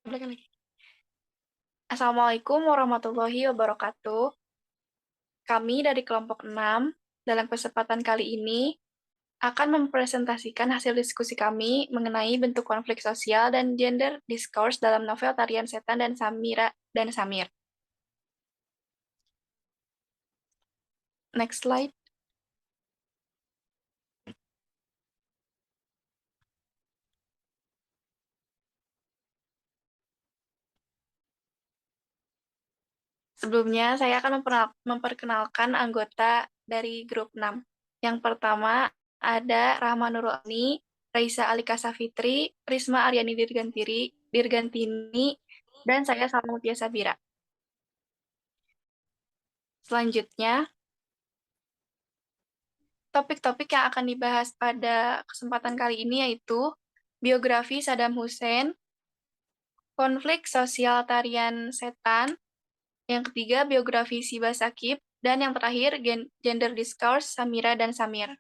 Belakang lagi. Assalamualaikum warahmatullahi wabarakatuh. Kami dari kelompok 6 dalam kesempatan kali ini akan mempresentasikan hasil diskusi kami mengenai bentuk konflik sosial dan gender discourse dalam novel Tarian Setan dan Samira dan Samir. Next slide. Sebelumnya, saya akan memperkenalkan anggota dari grup 6. Yang pertama ada Rahma Nurulani, Raisa Alika Safitri, Risma Aryani Dirgantini, dan saya Salmutia Sabira. Selanjutnya, topik-topik yang akan dibahas pada kesempatan kali ini yaitu biografi Saddam Hussein, konflik sosial Tarian Setan, yang ketiga biografi Siba Sakib, dan yang terakhir gender discourse Samira dan Samir.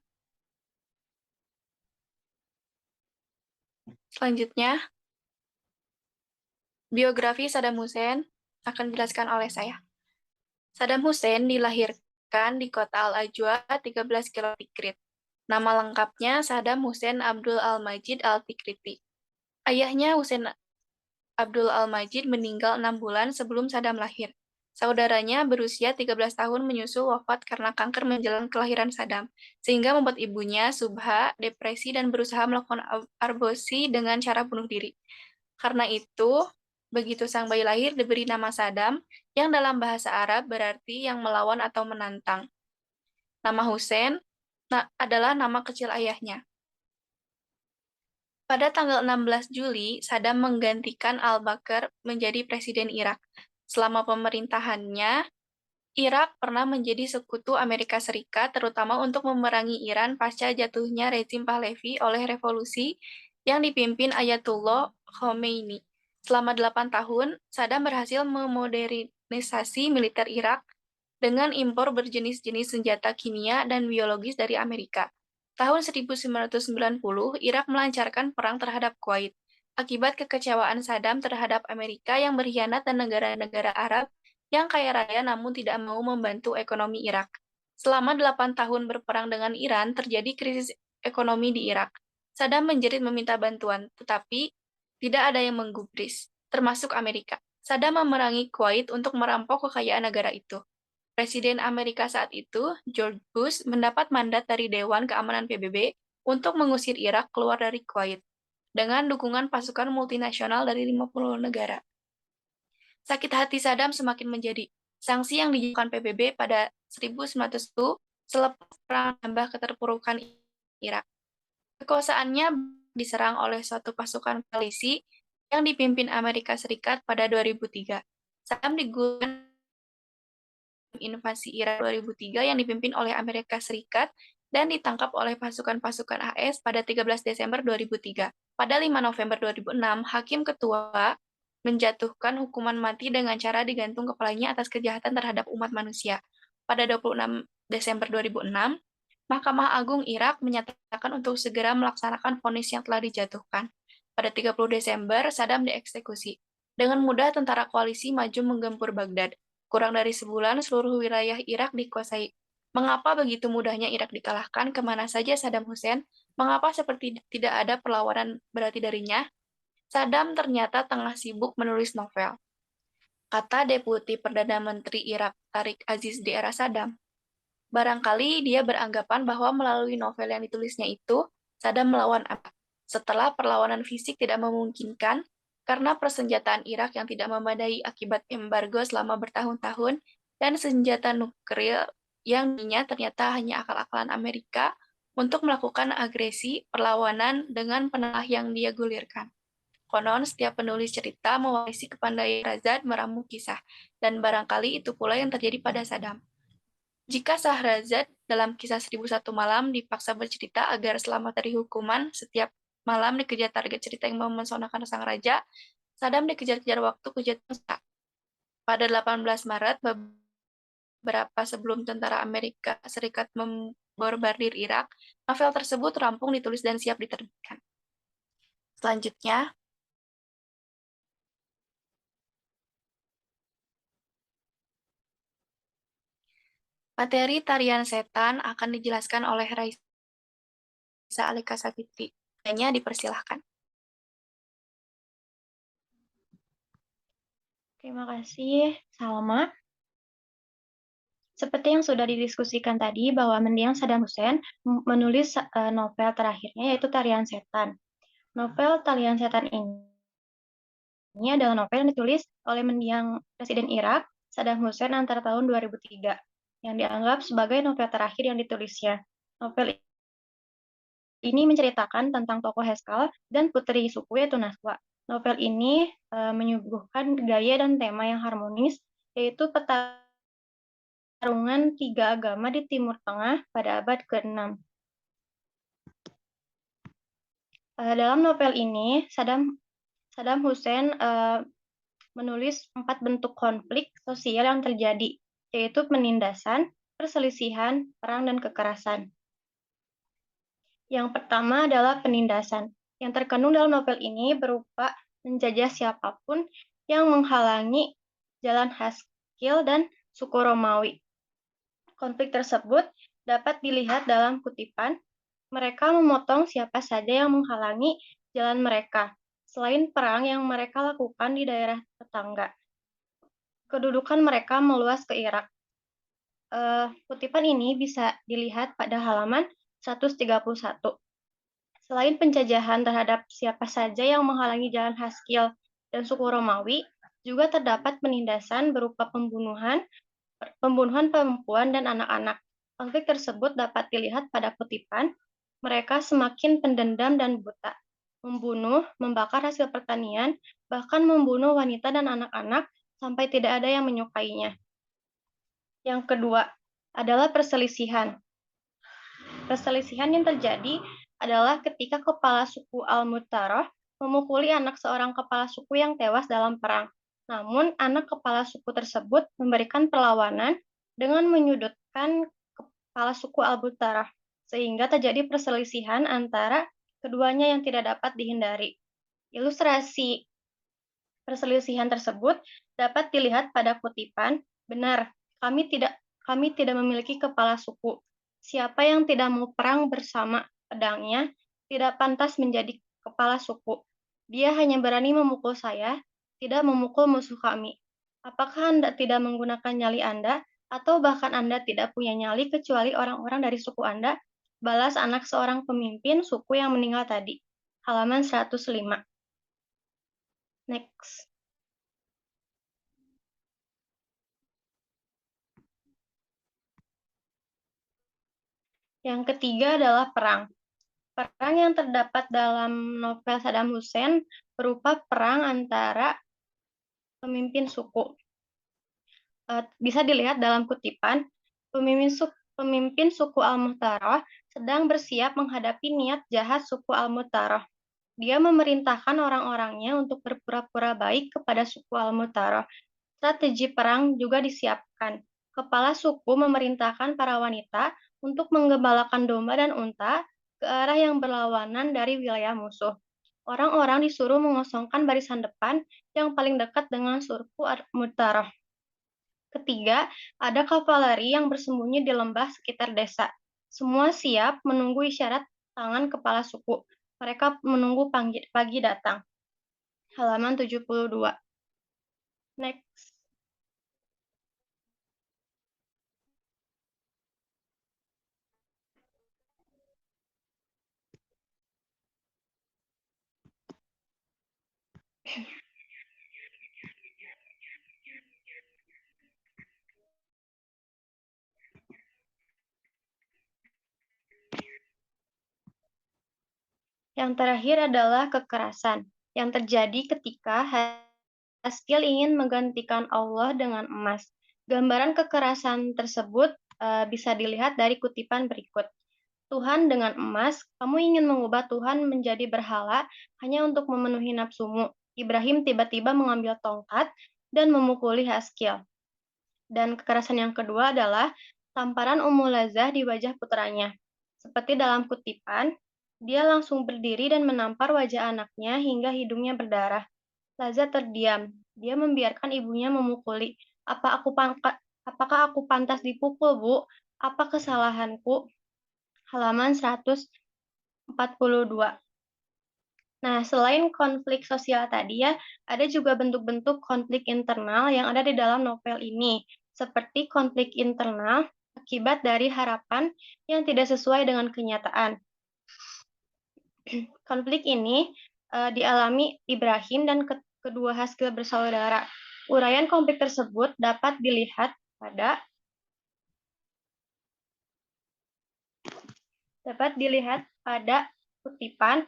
Selanjutnya, biografi Saddam Hussein akan dijelaskan oleh saya. Saddam Hussein dilahirkan di kota Al-Ajwa, 13 km Tikrit. Nama lengkapnya Saddam Hussein Abdul Al-Majid Al-Tikriti. Ayahnya Hussein Abdul Al-Majid meninggal 6 bulan sebelum Saddam lahir. Saudaranya berusia 13 tahun menyusul wafat karena kanker menjelang kelahiran Saddam, sehingga membuat ibunya, Subha, depresi dan berusaha melakukan aborsi dengan cara bunuh diri. Karena itu, begitu sang bayi lahir diberi nama Saddam, yang dalam bahasa Arab berarti yang melawan atau menantang. Nama Hussein adalah nama kecil ayahnya. Pada tanggal 16 Juli, Saddam menggantikan al-Bakr menjadi presiden Irak. Selama pemerintahannya, Irak pernah menjadi sekutu Amerika Serikat, terutama untuk memerangi Iran pasca jatuhnya rezim Pahlavi oleh revolusi yang dipimpin Ayatullah Khomeini. Selama 8 tahun, Saddam berhasil memodernisasi militer Irak dengan impor berjenis-jenis senjata kimia dan biologis dari Amerika. Tahun 1990, Irak melancarkan perang terhadap Kuwait. Akibat kekecewaan Saddam terhadap Amerika yang berkhianat dan negara-negara Arab yang kaya raya namun tidak mau membantu ekonomi Irak. Selama 8 tahun berperang dengan Iran, terjadi krisis ekonomi di Irak. Saddam menjerit meminta bantuan, tetapi tidak ada yang menggubris, termasuk Amerika. Saddam memerangi Kuwait untuk merampok kekayaan negara itu. Presiden Amerika saat itu, George Bush, mendapat mandat dari Dewan Keamanan PBB untuk mengusir Irak keluar dari Kuwait dengan dukungan pasukan multinasional dari 50 negara. Sakit hati Saddam semakin menjadi. Sanksi yang dijatuhkan PBB pada 1901 selepas perang menambah keterpurukan Irak. Kekuasaannya diserang oleh suatu pasukan koalisi yang dipimpin Amerika Serikat pada 2003. Saddam digunakan invasi Irak 2003 yang dipimpin oleh Amerika Serikat dan ditangkap oleh pasukan-pasukan AS pada 13 Desember 2003. Pada 5 November 2006, Hakim Ketua menjatuhkan hukuman mati dengan cara digantung kepalanya atas kejahatan terhadap umat manusia. Pada 26 Desember 2006, Mahkamah Agung Irak menyatakan untuk segera melaksanakan vonis yang telah dijatuhkan. Pada 30 Desember, Saddam dieksekusi. Dengan mudah tentara koalisi maju menggempur Baghdad. Kurang dari sebulan, seluruh wilayah Irak dikuasai. Mengapa begitu mudahnya Irak dikalahkan? Kemana saja Saddam Hussein? Mengapa seperti tidak ada perlawanan berarti darinya? Saddam ternyata tengah sibuk menulis novel. Kata Deputi Perdana Menteri Irak Tariq Aziz di era Saddam. Barangkali dia beranggapan bahwa melalui novel yang ditulisnya itu, Saddam melawan apa? Setelah perlawanan fisik tidak memungkinkan, karena persenjataan Irak yang tidak memadai akibat embargo selama bertahun-tahun, dan senjata nuklir yang ternyata hanya akal-akalan Amerika untuk melakukan agresi perlawanan dengan penengah yang dia gulirkan. Konon, setiap penulis cerita mewarisi kepandaian Razad meramu kisah, dan barangkali itu pula yang terjadi pada Saddam. Jika Shahrazad dalam kisah 1001 malam dipaksa bercerita agar selamat dari hukuman, setiap malam dikejar target cerita yang memesonakan sang raja, Saddam dikejar-kejar waktu kejatuhan. Pada 18 Maret, beberapa sebelum tentara Amerika Serikat membombardir Irak, novel tersebut rampung ditulis dan siap diterbitkan. Selanjutnya, Materi tarian setan akan dijelaskan oleh Raisa Alika Savitri. Hanya dipersilahkan. Terima kasih, Salma. Seperti yang sudah didiskusikan tadi, bahwa mendiang Saddam Hussein menulis novel terakhirnya, yaitu Tarian Setan. Novel Tarian Setan ini adalah novel yang ditulis oleh mendiang Presiden Irak, Saddam Hussein antara tahun 2003, yang dianggap sebagai novel terakhir yang ditulisnya. Novel ini menceritakan tentang tokoh Heskal dan putri suku yaitu Naswa. Novel ini menyuguhkan gaya dan tema yang harmonis, yaitu pertarungan tiga agama di Timur Tengah pada abad ke-6. Dalam novel ini, Saddam Hussein menulis 4 bentuk konflik sosial yang terjadi, yaitu penindasan, perselisihan, perang, dan kekerasan. Yang pertama adalah penindasan. Yang terkandung dalam novel ini berupa menjajah siapapun yang menghalangi jalan Haskell dan suku Romawi. Konflik tersebut dapat dilihat dalam kutipan, mereka memotong siapa saja yang menghalangi jalan mereka, selain perang yang mereka lakukan di daerah tetangga. Kedudukan mereka meluas ke Irak. Kutipan ini bisa dilihat pada halaman 131. Selain penjajahan terhadap siapa saja yang menghalangi jalan Haskell dan suku Romawi, juga terdapat penindasan berupa pembunuhan perempuan dan anak-anak. Konflik tersebut dapat dilihat pada kutipan, mereka semakin pendendam dan buta, membunuh, membakar hasil pertanian, bahkan membunuh wanita dan anak-anak sampai tidak ada yang menyukainya. Yang kedua adalah perselisihan. Perselisihan yang terjadi adalah ketika kepala suku Al-Mu'tarrah memukuli anak seorang kepala suku yang tewas dalam perang. Namun, anak kepala suku tersebut memberikan perlawanan dengan menyudutkan kepala suku Al-Mu'tarrah, sehingga terjadi perselisihan antara keduanya yang tidak dapat dihindari. Ilustrasi perselisihan tersebut dapat dilihat pada kutipan, benar, kami tidak memiliki kepala suku. Siapa yang tidak mau perang bersama pedangnya tidak pantas menjadi kepala suku. Dia hanya berani memukul saya, tidak memukul musuh kami. Apakah Anda tidak menggunakan nyali Anda, atau bahkan Anda tidak punya nyali kecuali orang-orang dari suku Anda? Balas anak seorang pemimpin suku yang meninggal tadi. Halaman 105. Next. Yang ketiga adalah perang. Perang yang terdapat dalam novel Saddam Hussein berupa perang antara pemimpin suku. Bisa dilihat dalam kutipan, pemimpin suku Al-Mu'tarrah sedang bersiap menghadapi niat jahat suku Al-Mu'tarrah. Dia memerintahkan orang-orangnya untuk berpura-pura baik kepada suku Al-Mu'tarrah. Strategi perang juga disiapkan. Kepala suku memerintahkan para wanita untuk menggembalakan domba dan unta ke arah yang berlawanan dari wilayah musuh. Orang-orang disuruh mengosongkan barisan depan yang paling dekat dengan suku Al-Mu'tarrah. Ketiga, ada kavaleri yang bersembunyi di lembah sekitar desa. Semua siap menunggu isyarat tangan kepala suku. Mereka menunggu pagi datang. Halaman 72. Next. Yang terakhir adalah kekerasan yang terjadi ketika Haskell ingin menggantikan Allah dengan emas. Gambaran kekerasan tersebut bisa dilihat dari kutipan berikut. Tuhan dengan emas, kamu ingin mengubah Tuhan menjadi berhala hanya untuk memenuhi nafsumu. Ibrahim tiba-tiba mengambil tongkat dan memukuli Haskell. Dan kekerasan yang kedua adalah tamparan Ummu Lazah di wajah putranya. Seperti dalam kutipan, dia langsung berdiri dan menampar wajah anaknya hingga hidungnya berdarah. Lazah terdiam. Dia membiarkan ibunya memukuli. Apakah aku pantas dipukul, Bu? Apa kesalahanku? Halaman 142. Nah, selain konflik sosial tadi ya, ada juga bentuk-bentuk konflik internal yang ada di dalam novel ini, seperti konflik internal akibat dari harapan yang tidak sesuai dengan kenyataan. Konflik ini dialami Ibrahim dan kedua Haskell bersaudara. Uraian konflik tersebut dapat dilihat pada kutipan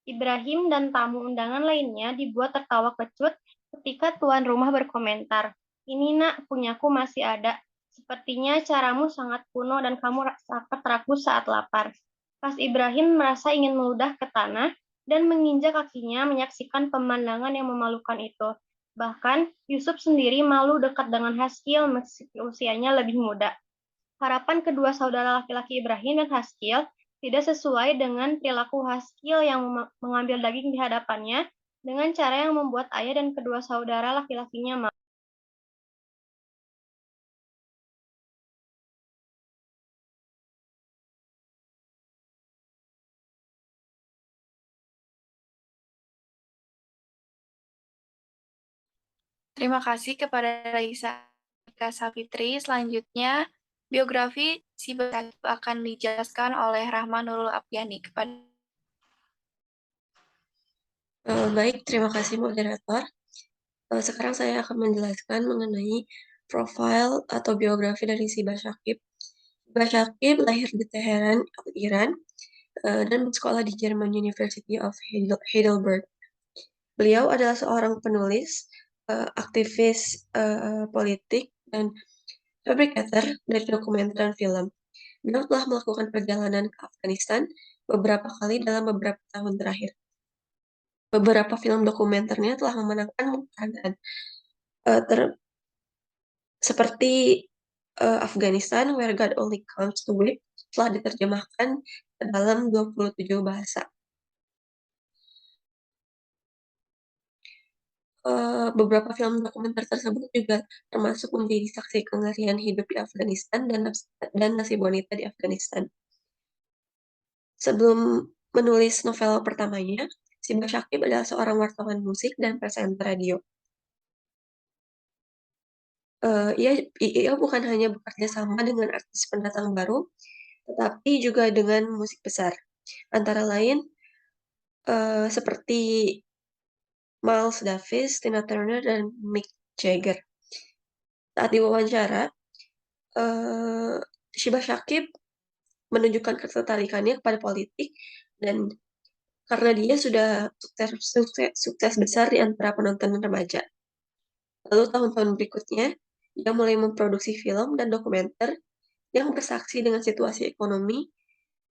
Ibrahim dan tamu undangan lainnya dibuat tertawa kecut ketika tuan rumah berkomentar, "Ini nak, punyaku masih ada. Sepertinya caramu sangat kuno dan kamu sangat ragu saat lapar." Pas Ibrahim merasa ingin meludah ke tanah dan menginjak kakinya menyaksikan pemandangan yang memalukan itu. Bahkan Yusuf sendiri malu dekat dengan Haskell meski usianya lebih muda. Harapan kedua saudara laki-laki Ibrahim dan Haskell tidak sesuai dengan perilaku Haskell yang mengambil daging di hadapannya dengan cara yang membuat ayah dan kedua saudara laki-lakinya malu. Terima kasih kepada Raisa Savitri. Selanjutnya, biografi si Basakib akan dijelaskan oleh Rahma Nurul Apyani. Baik, terima kasih moderator. Sekarang saya akan menjelaskan mengenai profil atau biografi dari Siba Shakib. Siba Shakib lahir di Teheran, Iran, dan bersekolah di German University of Heidelberg. Beliau adalah seorang penulis, aktivis politik, dan fabrikator dari dokumenter dan film. Beliau telah melakukan perjalanan ke Afghanistan beberapa kali dalam beberapa tahun terakhir. Beberapa film dokumenternya telah memenangkan penghargaan seperti Afghanistan, Where God Only Comes to Weep, telah diterjemahkan ke dalam 27 bahasa. Beberapa film dokumenter tersebut juga termasuk menjadi saksi kengerian hidup di Afghanistan dan nasib wanita di Afghanistan. Sebelum menulis novel pertamanya, Siba Shakib adalah seorang wartawan musik dan presenter radio. Ia bukan hanya bekerja sama dengan artis pendatang baru, tetapi juga dengan musik besar. Antara lain seperti Miles Davis, Tina Turner, dan Mick Jagger. Saat diwawancara, Shiba Shakib menunjukkan ketertarikannya kepada politik dan karena dia sudah sukses besar di antara penonton remaja. Lalu tahun-tahun berikutnya, dia mulai memproduksi film dan dokumenter yang bersaksi dengan situasi ekonomi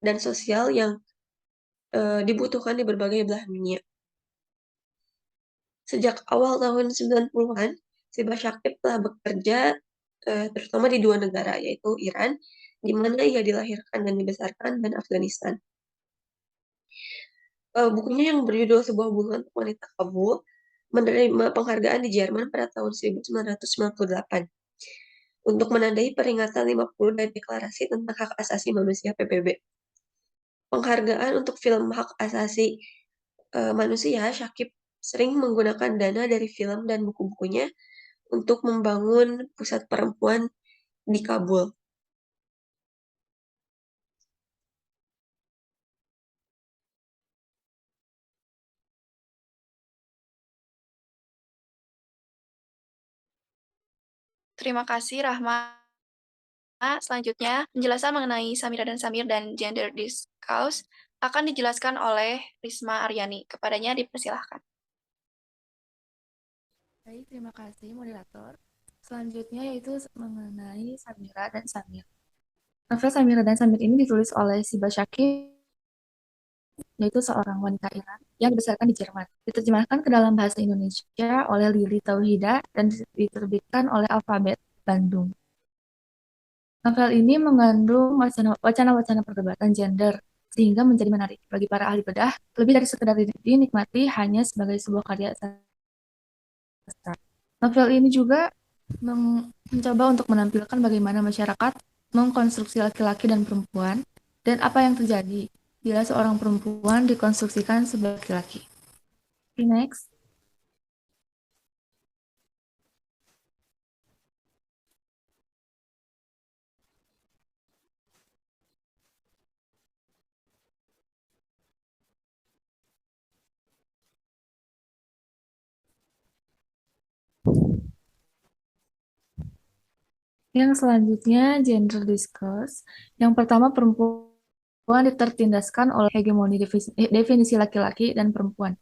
dan sosial yang dibutuhkan di berbagai belahan dunia. Sejak awal tahun 90-an, Siba Shakib telah bekerja terutama di dua negara, yaitu Iran, di mana ia dilahirkan dan dibesarkan, dan Afghanistan. Bukunya yang berjudul Sebuah Hubungan untuk Wanita Kabul menerima penghargaan di Jerman pada tahun 1998 untuk menandai peringatan 50 dari Deklarasi tentang Hak Asasi Manusia PBB. Penghargaan untuk film hak asasi manusia, Shakib sering menggunakan dana dari film dan buku-bukunya untuk membangun pusat perempuan di Kabul. Terima kasih, Rahma. Selanjutnya, penjelasan mengenai Samira dan Samir dan gender discourse akan dijelaskan oleh Risma Aryani. Kepadanya dipersilahkan. Baik, terima kasih moderator. Selanjutnya yaitu mengenai Samira dan Samir. Novel Samira dan Samir ini ditulis oleh Siba Shakib, yaitu seorang wanita Iran yang dibesarkan di Jerman. Diterjemahkan ke dalam bahasa Indonesia oleh Lili Tauhida dan diterbitkan oleh Alfabet Bandung. Novel ini mengandung wacana-wacana perdebatan gender, sehingga menjadi menarik bagi para ahli bedah, lebih dari sekedar dinikmati hanya sebagai sebuah karya sastra. Novel ini juga mencoba untuk menampilkan bagaimana masyarakat mengkonstruksi laki-laki dan perempuan, dan apa yang terjadi bila seorang perempuan dikonstruksikan sebagai laki-laki. Okay, next. Yang selanjutnya, gender discourse. Yang pertama, perempuan tertindaskan oleh hegemoni definisi laki-laki dan perempuan.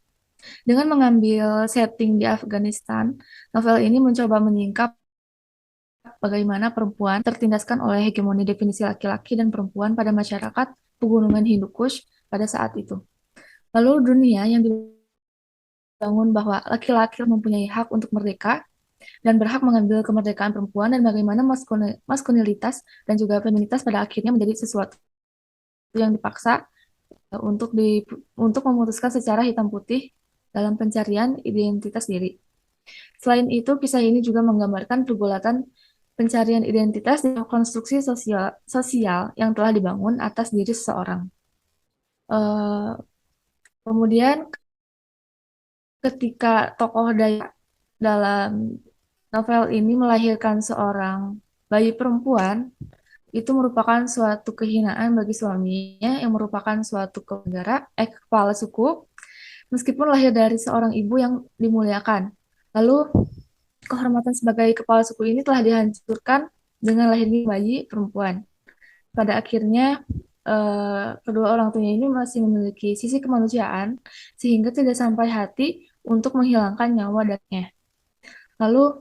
Dengan mengambil setting di Afghanistan, novel ini mencoba menyingkap bagaimana perempuan tertindaskan oleh hegemoni definisi laki-laki dan perempuan pada masyarakat pegunungan Hindu Kush pada saat itu. Lalu dunia yang dibangun bahwa laki-laki mempunyai hak untuk merdeka dan berhak mengambil kemerdekaan perempuan, dan bagaimana maskulinitas dan juga feminitas pada akhirnya menjadi sesuatu yang dipaksa untuk untuk memutuskan secara hitam putih dalam pencarian identitas diri. Selain itu, kisah ini juga menggambarkan pergulatan pencarian identitas dan konstruksi sosial yang telah dibangun atas diri seseorang. Eh, Kemudian ketika tokoh Dayak dalam novel ini melahirkan seorang bayi perempuan, itu merupakan suatu kehinaan bagi suaminya yang merupakan suatu kepala suku, meskipun lahir dari seorang ibu yang dimuliakan. Lalu kehormatan sebagai kepala suku ini telah dihancurkan dengan lahirnya bayi perempuan. Pada akhirnya kedua orang tuanya ini masih memiliki sisi kemanusiaan sehingga tidak sampai hati untuk menghilangkan nyawa anaknya. Lalu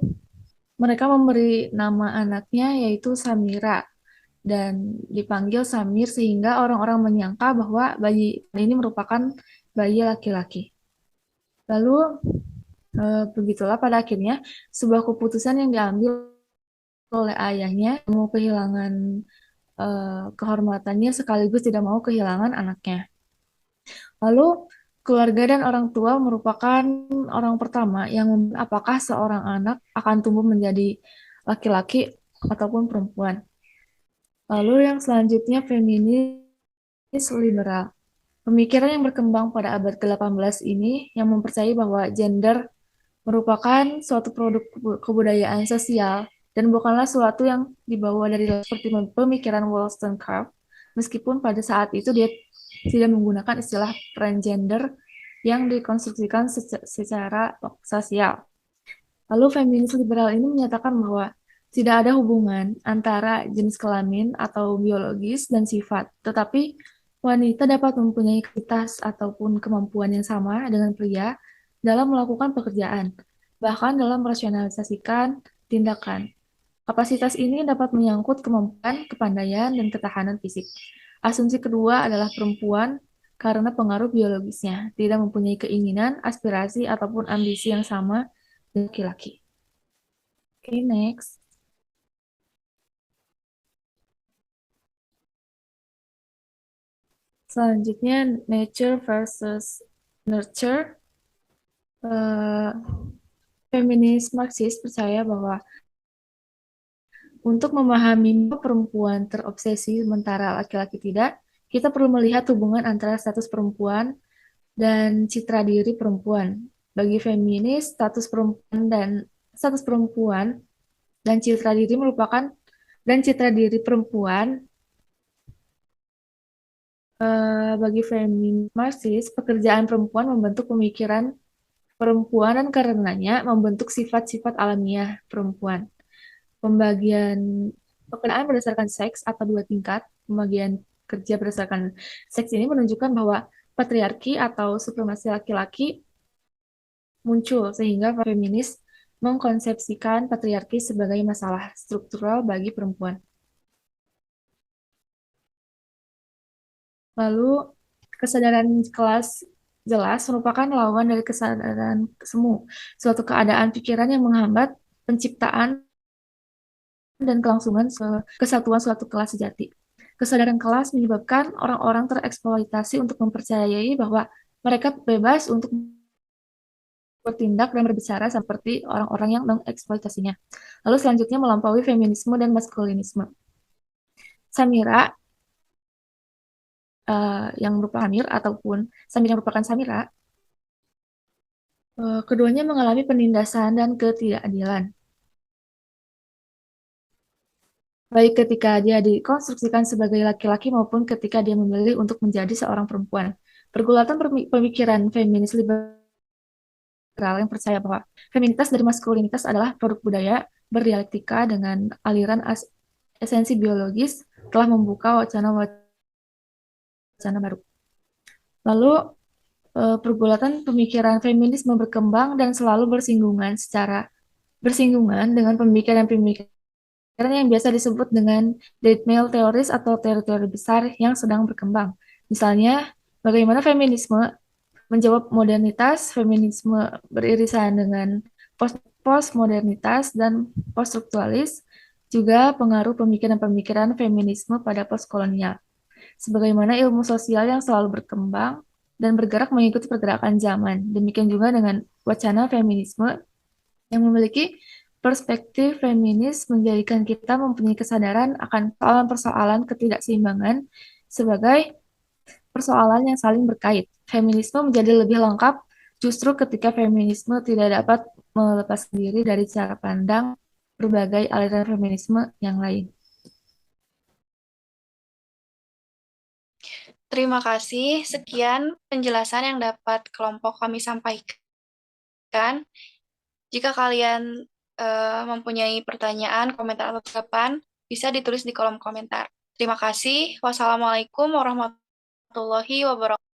mereka memberi nama anaknya yaitu Samira dan dipanggil Samir sehingga orang-orang menyangka bahwa bayi ini merupakan bayi laki-laki. Lalu begitulah pada akhirnya sebuah keputusan yang diambil oleh ayahnya mau kehilangan kehormatannya sekaligus tidak mau kehilangan anaknya. Lalu keluarga dan orang tua merupakan orang pertama yang apakah seorang anak akan tumbuh menjadi laki-laki ataupun perempuan. Lalu yang selanjutnya feminis liberal. Pemikiran yang berkembang pada abad ke-18 ini yang mempercayai bahwa gender merupakan suatu produk kebudayaan sosial dan bukanlah suatu yang dibawa dari seperti pemikiran Wollstonecraft, meskipun pada saat itu dia tidak menggunakan istilah transgender yang dikonstruksikan secara sosial. Lalu feminis liberal ini menyatakan bahwa tidak ada hubungan antara jenis kelamin atau biologis dan sifat, tetapi wanita dapat mempunyai kapasitas ataupun kemampuan yang sama dengan pria dalam melakukan pekerjaan, bahkan dalam merasionalisasikan tindakan. Kapasitas ini dapat menyangkut kemampuan, kepandaian, dan ketahanan fisik. Asumsi kedua adalah perempuan karena pengaruh biologisnya, tidak mempunyai keinginan, aspirasi, ataupun ambisi yang sama dengan laki-laki. Oke, next. Selanjutnya, nature versus nurture. Feminis Marxis percaya bahwa untuk memahami perempuan terobsesi sementara laki-laki tidak, kita perlu melihat hubungan antara status perempuan dan citra diri perempuan. Bagi feminis, status perempuan dan citra diri merupakan citra diri perempuan bagi feminis Marxis, pekerjaan perempuan membentuk pemikiran perempuan dan karenanya membentuk sifat-sifat alamiah perempuan. Pembagian pekerjaan berdasarkan seks atau dua tingkat, pembagian kerja berdasarkan seks ini menunjukkan bahwa patriarki atau supremasi laki-laki muncul sehingga feminis mengkonsepsikan patriarki sebagai masalah struktural bagi perempuan. Lalu kesadaran kelas jelas merupakan lawan dari kesadaran semu, suatu keadaan pikiran yang menghambat penciptaan dan kelangsungan kesatuan suatu kelas sejati. Kesadaran kelas menyebabkan orang-orang tereksploitasi untuk mempercayai bahwa mereka bebas untuk bertindak dan berbicara seperti orang-orang yang mengeksploitasinya. Lalu selanjutnya melampaui feminisme dan maskulinisme. Samira yang merupakan Samir ataupun Samir yang merupakan Samira, keduanya mengalami penindasan dan ketidakadilan. Baik ketika dia dikonstruksikan sebagai laki-laki maupun ketika dia memilih untuk menjadi seorang perempuan. Pergulatan pemikiran feminis liberal yang percaya bahwa feminitas dari maskulinitas adalah produk budaya berdialektika dengan aliran esensi biologis telah membuka wacana baru. Lalu pergulatan pemikiran feminisme berkembang dan selalu bersinggungan dengan pemikiran yang biasa disebut dengan dead male theories atau teori-teori besar yang sedang berkembang. Misalnya, bagaimana feminisme menjawab modernitas, feminisme beririsan dengan postmodernitas dan poststruktualis, juga pengaruh pemikiran-pemikiran feminisme pada postkolonial. Sebagaimana ilmu sosial yang selalu berkembang dan bergerak mengikuti pergerakan zaman. Demikian juga dengan wacana feminisme yang memiliki perspektif feminis menjadikan kita mempunyai kesadaran akan persoalan-persoalan ketidakseimbangan sebagai persoalan yang saling berkait. Feminisme menjadi lebih lengkap justru ketika feminisme tidak dapat melepas diri dari cara pandang berbagai aliran feminisme yang lain. Terima kasih. Sekian penjelasan yang dapat kelompok kami sampaikan. Jika kalian mempunyai pertanyaan, komentar, atau tanggapan, bisa ditulis di kolom komentar. Terima kasih. Wassalamualaikum warahmatullahi wabarakatuh.